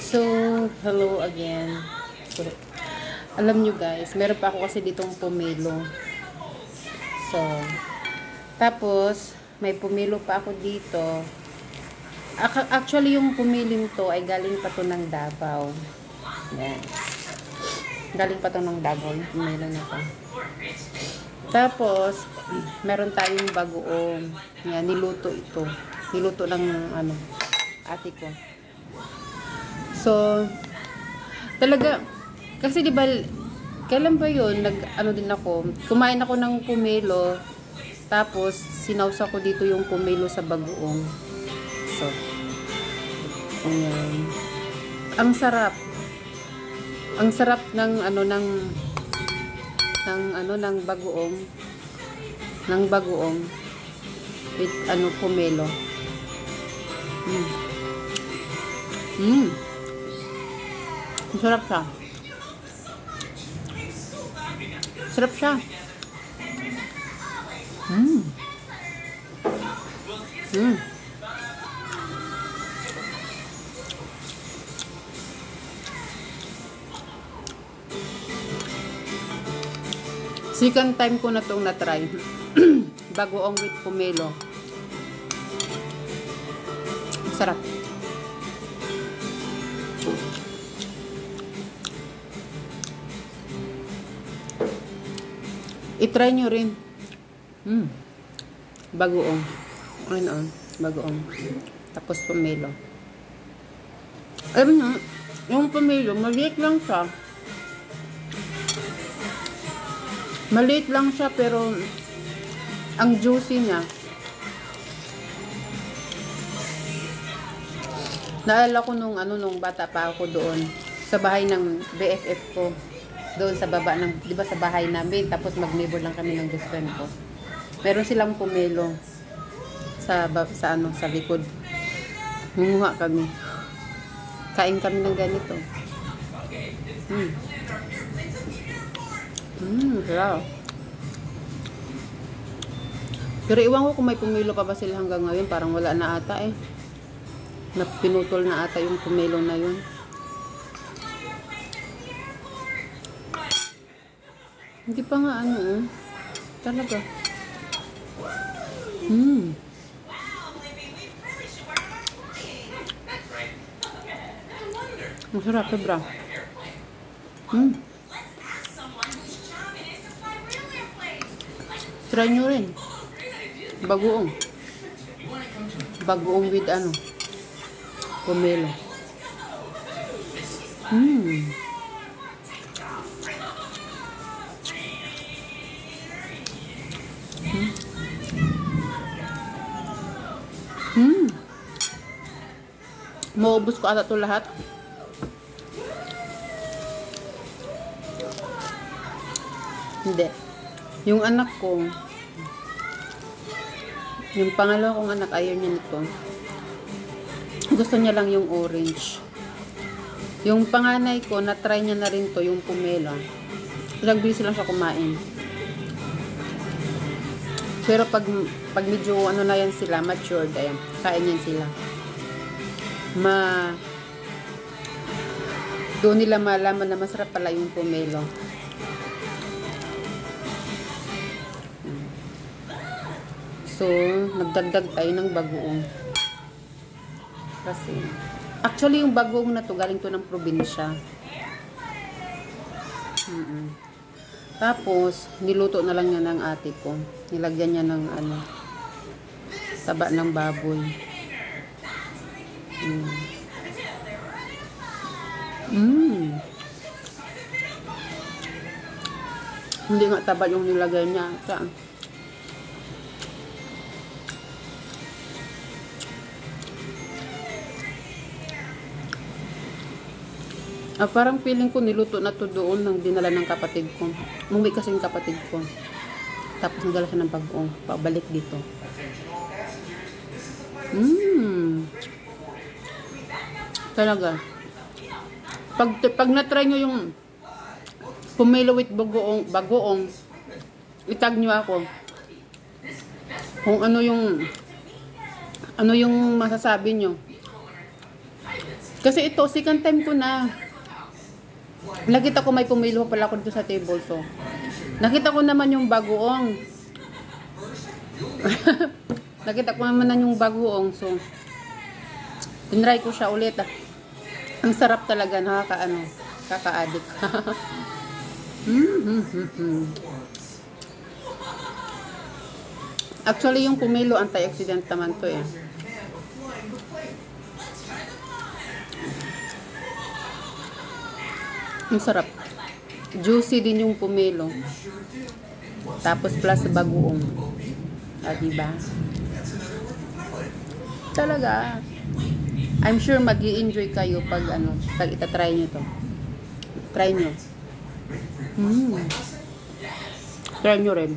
So, hello again. So, alam nyo guys, meron pa ako kasi ditong pumilo. So, tapos, may pumilo pa ako dito. Actually, yung pumiling to ay galing pa to ng Davao. Yan. Galing pa to ng Davao. Yung pumilo na to. Tapos, meron tayong bagoong. Yan, niluto ito. Niluto ng ate ko. So, talaga, kasi diba, kailan ba yun, din ako, kumain ako ng pumelo, tapos, sinawsa ko dito yung pumelo sa bagoong. So, ayan. Ang sarap. Ang sarap ng, ng bagoong. Ng bagoong. With, pumelo. Sarap siya. Sarap siya. Second time ko na itong na-try. Bagoong with pomelo. Sarap. I-try nyo rin. Bagoong. Bagoong. Tapos pomelo. Alam nyo, yung pomelo, maliit lang siya. Maliit lang siya, pero ang juicy niya. Naalala ko nung bata pa ako doon sa bahay ng BFF ko. Doon sa baba ng, 'di ba, sa bahay namin, tapos mag-neighbor lang kami ng best friend ko. Meron silang pomelo sa likod. Munguha kami. Kain kami ng ganito. Wow. Pero iwan ko kung may pomelo pa ba sila hanggang ngayon, parang wala na ata eh. Pinutol na ata yung pomelo na yun. Hindi pa nga talaga. Masarap, sobra. Try nyo rin. Bagoong. Bagoong with pomelo. Maubos ko ata ito lahat. Hindi. Yung anak ko, yung pangalawa kong anak, ayaw niya nito. Gusto niya lang yung orange. Yung panganay ko, na-try niya na rin to, yung pomelo. Nagbisi lang siya kumain. Pero pag medyo na yan sila, matured, ayan, kain yan sila. Doon nila malaman na masarap pala yung pomelo. So, nagdagdag tayo ng bagoong. Kasi, actually yung bagoong na to, galing to ng probinsya. Tapos, niluto na lang niya ng ate ko. Nilagyan niya ng taba ng baboy. Hindi nga taba yung nilagay niya. Parang feeling ko niluto na to doon nang dinala ng kapatid ko. Umuwi kasi yung kapatid ko. Tapos nagdala siya ng bagoong. Pabalik dito. Talaga. Pag na-try nyo yung pomelo with bagoong, itag nyo ako. Kung ano yung masasabi nyo. Kasi ito, second time ko na. Nakita ko may pumilo pala ako dito sa table. So, nakita ko naman yung bagoong. Nakita ko naman na yung bagoong. So, tinry ko siya ulit. Ang sarap talaga. Kaka-addict. Actually, yung pumilo, antioxidant naman to eh. Ang sarap. Juicy din yung pumelo. Tapos plus bagoong. Diba? Talaga. I'm sure mag-i-enjoy kayo pag pag itatry nyo to. Try nyo. Try nyo rin.